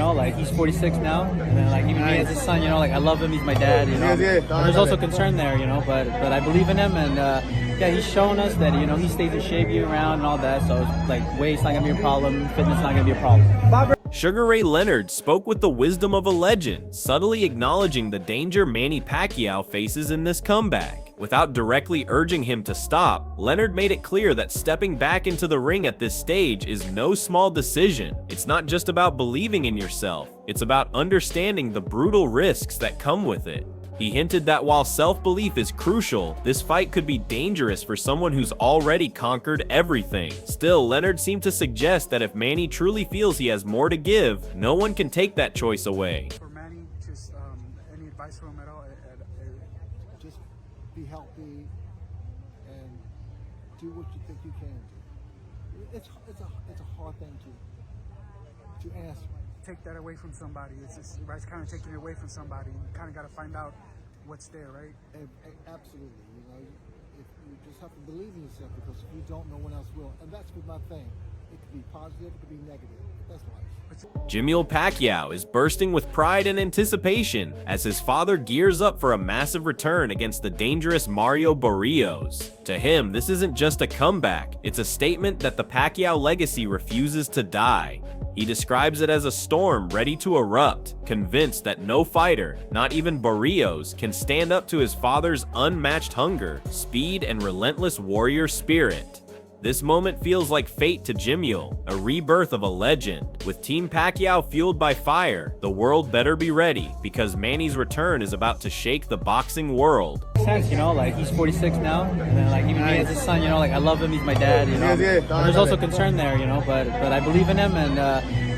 know, like he's 46 now, and then like even me as his son, you know, like I love him, he's my dad, you know. But there's also concern there, you know, but I believe in him, and yeah, he's shown us that, you know, he stays in shape year round and all that, so like weight's not gonna be a problem, fitness not gonna be a problem. Sugar Ray Leonard spoke with the wisdom of a legend, subtly acknowledging the danger Manny Pacquiao faces in this comeback. Without directly urging him to stop, Leonard made it clear that stepping back into the ring at this stage is no small decision. It's not just about believing in yourself, it's about understanding the brutal risks that come with it. He hinted that while self-belief is crucial, this fight could be dangerous for someone who's already conquered everything. Still, Leonard seemed to suggest that if Manny truly feels he has more to give, no one can take that choice away. For Manny, just any advice for him at all? Just be healthy and do what you think you can do. It's a hard thing to answer. Take that away from somebody. It's just, right, it's kind of taking it away from somebody. You kind of got to find out what's there, right? Absolutely. You know, if you just have to believe in yourself, because if you don't, no one else will. And that's my thing. It could be positive, it could be negative. That's life. Manny Pacquiao is bursting with pride and anticipation as his father gears up for a massive return against the dangerous Mario Barrios. To him, this isn't just a comeback, it's a statement that the Pacquiao legacy refuses to die. He describes it as a storm ready to erupt, convinced that no fighter, not even Barrios, can stand up to his father's unmatched hunger, speed, and relentless warrior spirit. This moment feels like fate to Jimmy, a rebirth of a legend. With Team Pacquiao fueled by fire, the world better be ready, because Manny's return is about to shake the boxing world. Sense, you know, like he's 46 now, and then like even me as his son, you know, like I love him, he's my dad, you know. But there's also concern there, you know, but I believe in him, and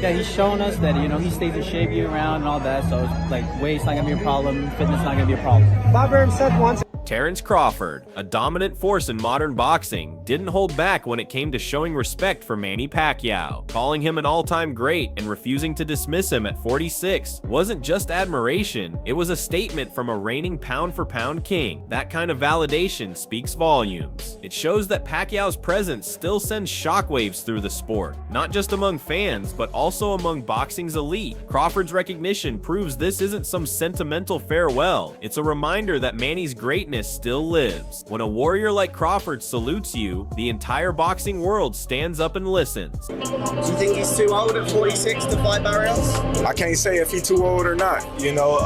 yeah, he's shown us that, you know, he stays in shape year round and all that, so like weight's not gonna be a problem, fitness not gonna be a problem. Bob said once. Terrence Crawford, a dominant force in modern boxing, didn't hold back when it came to showing respect for Manny Pacquiao. Calling him an all-time great and refusing to dismiss him at 46 wasn't just admiration, it was a statement from a reigning pound-for-pound king. That kind of validation speaks volumes. It shows that Pacquiao's presence still sends shockwaves through the sport, not just among fans, but also among boxing's elite. Crawford's recognition proves this isn't some sentimental farewell, it's a reminder that Manny's greatness still lives. When a warrior like Crawford salutes you, the entire boxing world stands up and listens. Do you think he's too old at 46 to fight Barrios? I can't say if he's too old or not. You know,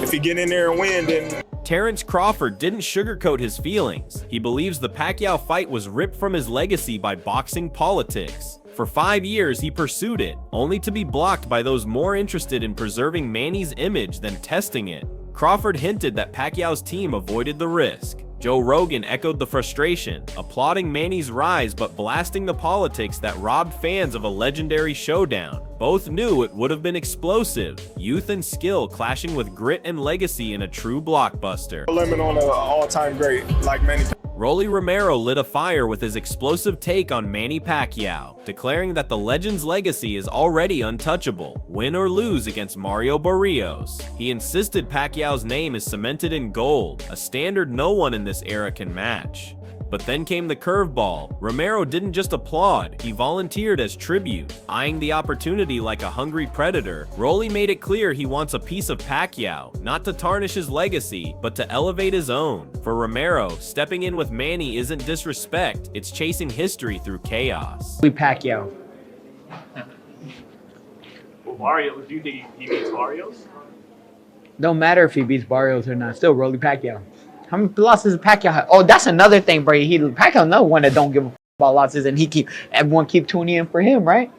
if he get in there and win, then... Terrence Crawford didn't sugarcoat his feelings. He believes the Pacquiao fight was ripped from his legacy by boxing politics. For 5 years, he pursued it, only to be blocked by those more interested in preserving Manny's image than testing it. Crawford hinted that Pacquiao's team avoided the risk. Joe Rogan echoed the frustration, applauding Manny's rise but blasting the politics that robbed fans of a legendary showdown. Both knew it would have been explosive, youth and skill clashing with grit and legacy in a true blockbuster. Limit on an all-time great like Manny. Rolly Romero lit a fire with his explosive take on Manny Pacquiao, declaring that the legend's legacy is already untouchable, win or lose against Mario Barrios. He insisted Pacquiao's name is cemented in gold, a standard no one in this era can match. But then came the curveball. Romero didn't just applaud, he volunteered as tribute. Eyeing the opportunity like a hungry predator, Rolly made it clear he wants a piece of Pacquiao, not to tarnish his legacy, but to elevate his own. For Romero, stepping in with Manny isn't disrespect, it's chasing history through chaos. Pacquiao. Well, Barrios, do you think he beats Barrios? Don't matter if he beats Barrios or not. Still Rolly Pacquiao. How many losses Pacquiao had? Oh, that's another thing, bro. Pacquiao another one that don't give a f about losses, and everyone keep tuning in for him, right?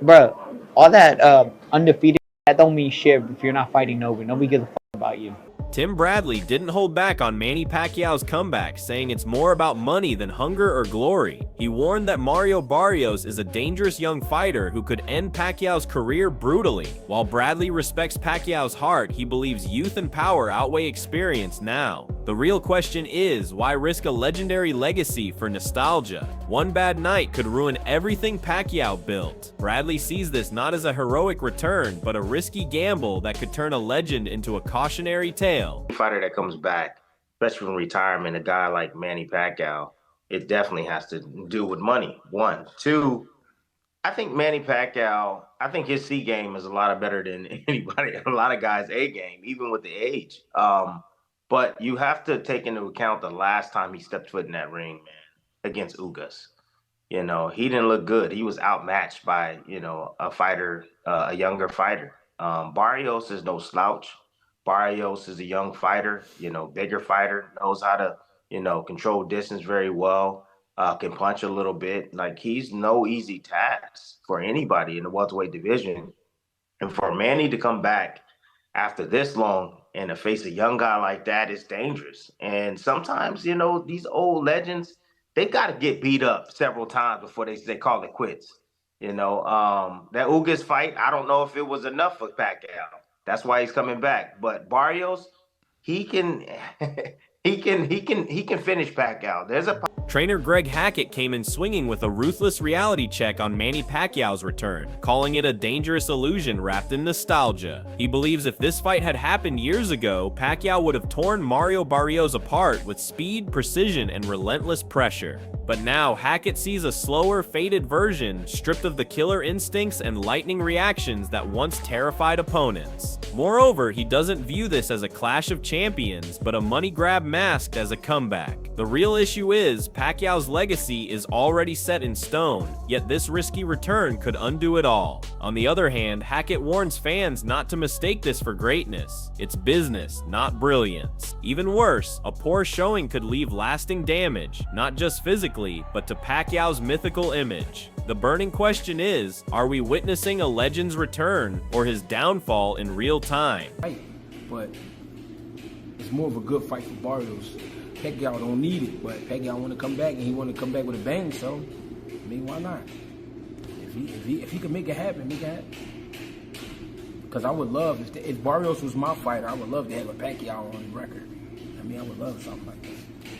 Bro, all that undefeated, that don't mean shit if you're not fighting nobody. Nobody gives a f about you. Tim Bradley didn't hold back on Manny Pacquiao's comeback, saying it's more about money than hunger or glory. He warned that Mario Barrios is a dangerous young fighter who could end Pacquiao's career brutally. While Bradley respects Pacquiao's heart, he believes youth and power outweigh experience now. The real question is, why risk a legendary legacy for nostalgia? One bad night could ruin everything Pacquiao built. Bradley sees this not as a heroic return, but a risky gamble that could turn a legend into a cautionary tale. Fighter that comes back, especially from retirement, a guy like Manny Pacquiao, it definitely has to do with money. One. Two, I think Manny Pacquiao, I think his C game is a lot better than anybody, a lot of guys' A game, even with the age. But you have to take into account the last time he stepped foot in that ring, man, against Ugas. You know, he didn't look good. He was outmatched by, you know, a fighter, a younger fighter. Barrios is no slouch. Barrios is a young fighter, you know, bigger fighter, knows how to, you know, control distance very well, can punch a little bit. Like, he's no easy task for anybody in the welterweight division. And for Manny to come back after this long and to face a young guy like that is dangerous. And sometimes, you know, these old legends, they got to get beat up several times before they call it quits. You know, that Ugas fight, I don't know if it was enough for Pacquiao. That's why he's coming back. But Barrios, he can he can finish Pacquiao. There's a Trainer Greg Hackett came in swinging with a ruthless reality check on Manny Pacquiao's return, calling it a dangerous illusion wrapped in nostalgia. He believes if this fight had happened years ago, Pacquiao would have torn Mario Barrios apart with speed, precision, and relentless pressure. But now, Hackett sees a slower, faded version, stripped of the killer instincts and lightning reactions that once terrified opponents. Moreover, he doesn't view this as a clash of champions, but a money grab masked as a comeback. The real issue is, Pacquiao's legacy is already set in stone, yet this risky return could undo it all. On the other hand, Hackett warns fans not to mistake this for greatness. It's business, not brilliance. Even worse, a poor showing could leave lasting damage, not just physically, but to Pacquiao's mythical image. The burning question is, are we witnessing a legend's return or his downfall in real time? Right, but it's more of a good fight for Barrios. Pacquiao don't need it, but Pacquiao want to come back, and he want to come back with a bang, so, I mean, why not? If he can make it happen, make it happen. Because I would love, if Barrios was my fighter, I would love to have a Pacquiao on the record. I mean, I would love something like that.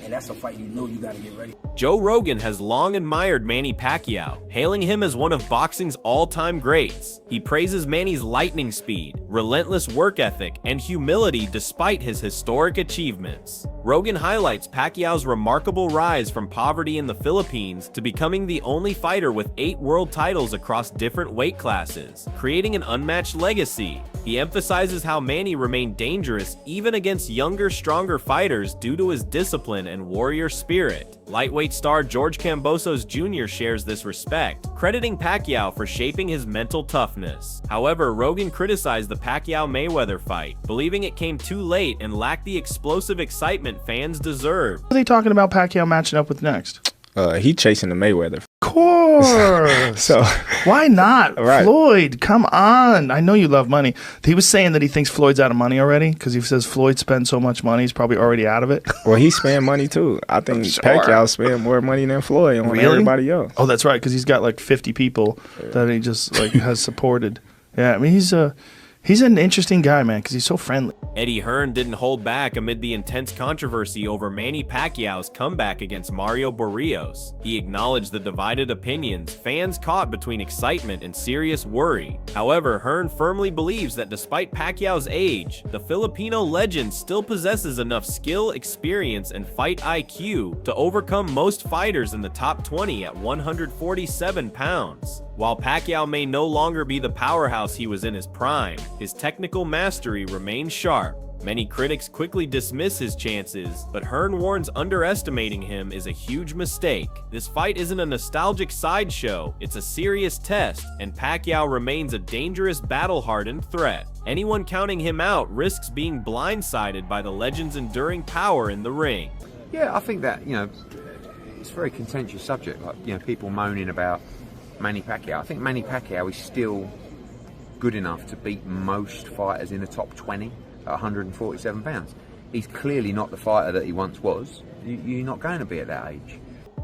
And that's a fight you know you got to get ready. Joe Rogan has long admired Manny Pacquiao, hailing him as one of boxing's all-time greats. He praises Manny's lightning speed, relentless work ethic, and humility despite his historic achievements. Rogan highlights Pacquiao's remarkable rise from poverty in the Philippines to becoming the only fighter with 8 world titles across different weight classes, creating an unmatched legacy. He emphasizes how Manny remained dangerous even against younger, stronger fighters due to his discipline and warrior spirit. Lightweight star George Kambosos Jr. shares this respect, crediting Pacquiao for shaping his mental toughness. However, Rogan criticized the Pacquiao-Mayweather fight, believing it came too late and lacked the explosive excitement fans deserve. What are they talking about Pacquiao matching up with next? He chasing the Mayweather. Of course. So why not? Right. Floyd, come on. I know you love money. He was saying that he thinks Floyd's out of money already because he says Floyd spends so much money, he's probably already out of it. Well, he spend money too. I think Pacquiao spend more money than Floyd on everybody else. Oh, that's right, because he's got like 50 people that he just like has supported. Yeah, I mean, he's an interesting guy, man, because he's so friendly. Eddie Hearn didn't hold back amid the intense controversy over Manny Pacquiao's comeback against Mario Barrios. He acknowledged the divided opinions, fans caught between excitement and serious worry. However, Hearn firmly believes that despite Pacquiao's age, the Filipino legend still possesses enough skill, experience, and fight IQ to overcome most fighters in the top 20 at 147 pounds. While Pacquiao may no longer be the powerhouse he was in his prime, his technical mastery remains sharp. Many critics quickly dismiss his chances, but Hearn warns underestimating him is a huge mistake. This fight isn't a nostalgic sideshow, it's a serious test, and Pacquiao remains a dangerous, battle-hardened threat. Anyone counting him out risks being blindsided by the legend's enduring power in the ring. Yeah, I think that, you know, it's a very contentious subject, like, you know, people moaning about Manny Pacquiao. I think Manny Pacquiao is still good enough to beat most fighters in the top 20 at 147 pounds. He's clearly not the fighter that he once was. You're not going to be at that age.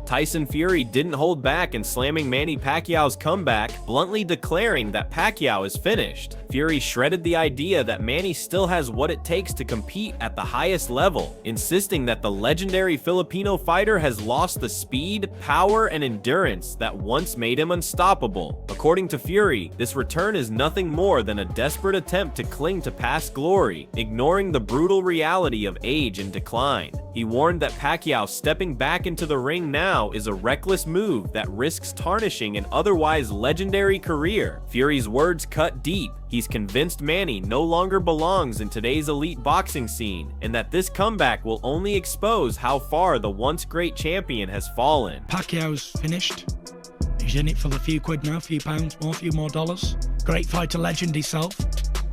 Tyson Fury didn't hold back in slamming Manny Pacquiao's comeback, bluntly declaring that Pacquiao is finished. Fury shredded the idea that Manny still has what it takes to compete at the highest level, insisting that the legendary Filipino fighter has lost the speed, power, and endurance that once made him unstoppable. According to Fury, this return is nothing more than a desperate attempt to cling to past glory, ignoring the brutal reality of age and decline. He warned that Pacquiao stepping back into the ring now is a reckless move that risks tarnishing an otherwise legendary career. Fury's words cut deep. He's convinced Manny no longer belongs in today's elite boxing scene, and that this comeback will only expose how far the once great champion has fallen. Pacquiao's finished. He's in it for the few quid now, a few pounds more, a few more dollars. Great fighter legend himself,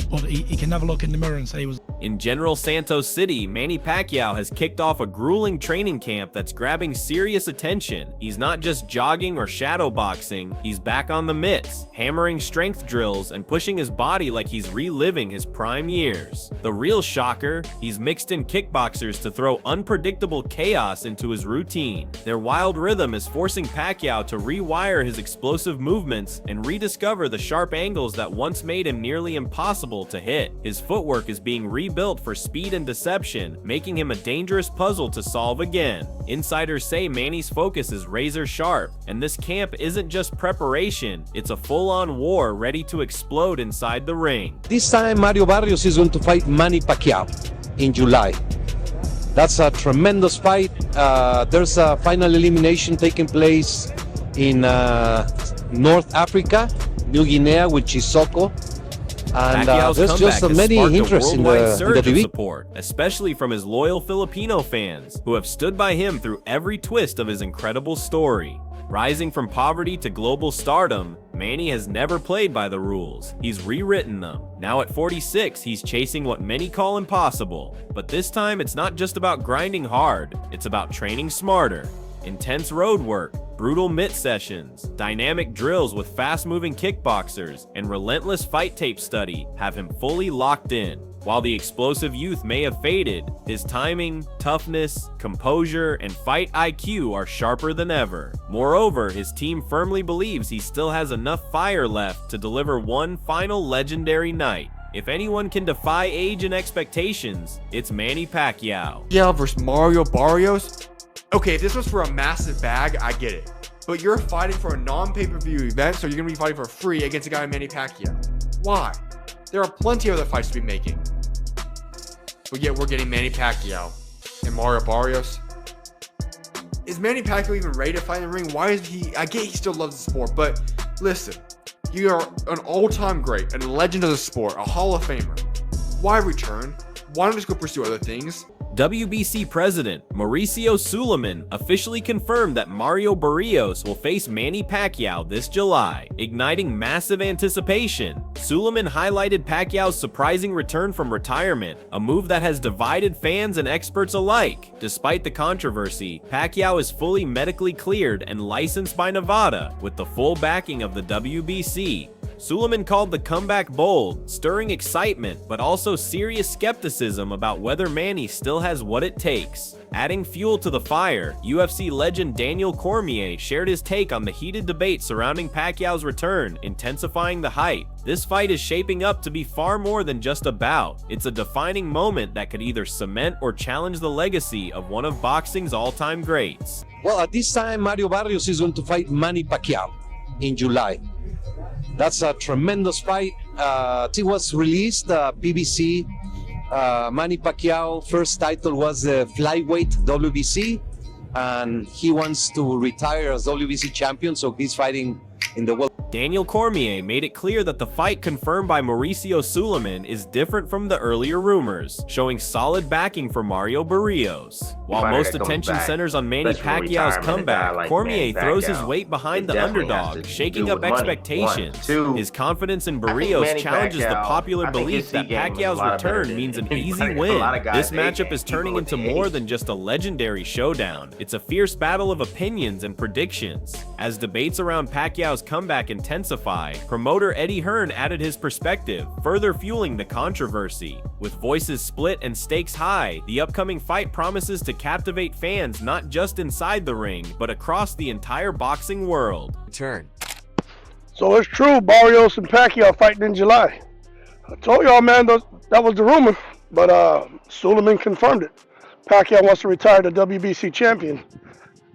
but he can never look in the mirror and say he was. In General Santos City, Manny Pacquiao has kicked off a grueling training camp that's grabbing serious attention. He's not just jogging or shadow boxing, he's back on the mitts, hammering strength drills and pushing his body like he's reliving his prime years. The real shocker, he's mixed in kickboxers to throw unpredictable chaos into his routine. Their wild rhythm is forcing Pacquiao to rewire his explosive movements and rediscover the sharp angles that once made him nearly impossible to hit. His footwork is being rebuilt for speed and deception, making him a dangerous puzzle to solve again. Insiders say Manny's focus is razor sharp, and this camp isn't just preparation, it's a full-on war ready to explode inside the ring. This time Mario Barrios is going to fight Manny Pacquiao in July. That's a tremendous fight. There's a final elimination taking place in North Africa, New Guinea with Chisoko. And there's just many interest in the division. Support, especially from his loyal Filipino fans, who have stood by him through every twist of his incredible story. Rising from poverty to global stardom, Manny has never played by the rules. He's rewritten them. Now at 46, he's chasing what many call impossible. But this time, it's not just about grinding hard, it's about training smarter. Intense road work, brutal mitt sessions, dynamic drills with fast-moving kickboxers, and relentless fight tape study have him fully locked in. While the explosive youth may have faded, his timing, toughness, composure, and fight IQ are sharper than ever. Moreover, his team firmly believes he still has enough fire left to deliver one final legendary night. If anyone can defy age and expectations, it's Manny Pacquiao. Yeah, versus Mario Barrios? Okay, if this was for a massive bag, I get it. But you're fighting for a non-pay-per-view event, so you're going to be fighting for free against a guy like Manny Pacquiao. Why? There are plenty of other fights to be making. But yet we're getting Manny Pacquiao and Mario Barrios. Is Manny Pacquiao even ready to fight in the ring? Why is he? I get he still loves the sport, but listen, you are an all-time great, a legend of the sport, a Hall of Famer. Why return? Why not just go pursue other things? WBC President Mauricio Suleiman officially confirmed that Mario Barrios will face Manny Pacquiao this July, igniting massive anticipation. Suleiman highlighted Pacquiao's surprising return from retirement, a move that has divided fans and experts alike. Despite the controversy, Pacquiao is fully medically cleared and licensed by Nevada, with the full backing of the WBC. Suleiman called the comeback bold, stirring excitement, but also serious skepticism about whether Manny still has what it takes. Adding fuel to the fire, UFC legend Daniel Cormier shared his take on the heated debate surrounding Pacquiao's return, intensifying the hype. This fight is shaping up to be far more than just a bout. It's a defining moment that could either cement or challenge the legacy of one of boxing's all-time greats. Well, at this time, Mario Barrios is going to fight Manny Pacquiao in July. That's a tremendous fight. It was released, PBC. Manny Pacquiao first title was the flyweight WBC, and he wants to retire as WBC champion, so he's fighting in the world. Daniel Cormier made it clear that the fight confirmed by Mauricio Suleiman is different from the earlier rumors, showing solid backing for Mario Barrios. While most attention centers on Manny Pacquiao's comeback, Cormier throws his weight behind the underdog, shaking up expectations. His confidence in Barrios challenges the popular belief that Pacquiao's return means an easy win. This matchup is turning into more than just a legendary showdown. It's a fierce battle of opinions and predictions. As debates around Pacquiao's comeback intensify, promoter Eddie Hearn added his perspective, further fueling the controversy. With voices split and stakes high, the upcoming fight promises to captivate fans not just inside the ring, but across the entire boxing world. Turn. So it's true, Barrios and Pacquiao fighting in July. I told y'all, man, that was the rumor, but Suleiman confirmed it. Pacquiao wants to retire the WBC champion.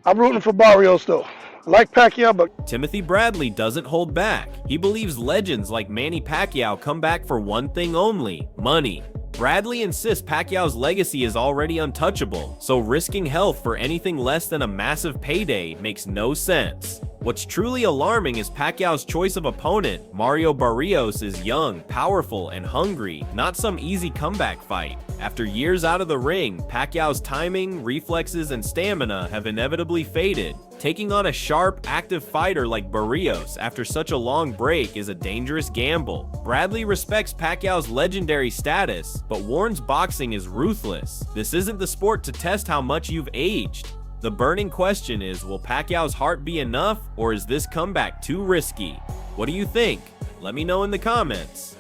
I'm rooting for Barrios, though. I like Pacquiao, but Timothy Bradley doesn't hold back. He believes legends like Manny Pacquiao come back for one thing only: money. Bradley insists Pacquiao's legacy is already untouchable, so risking health for anything less than a massive payday makes no sense. What's truly alarming is Pacquiao's choice of opponent. Mario Barrios is young, powerful, and hungry, not some easy comeback fight. After years out of the ring, Pacquiao's timing, reflexes, and stamina have inevitably faded. Taking on a sharp, active fighter like Barrios after such a long break is a dangerous gamble. Bradley respects Pacquiao's legendary status, but warns boxing is ruthless. This isn't the sport to test how much you've aged. The burning question is, will Pacquiao's heart be enough, or is this comeback too risky? What do you think? Let me know in the comments.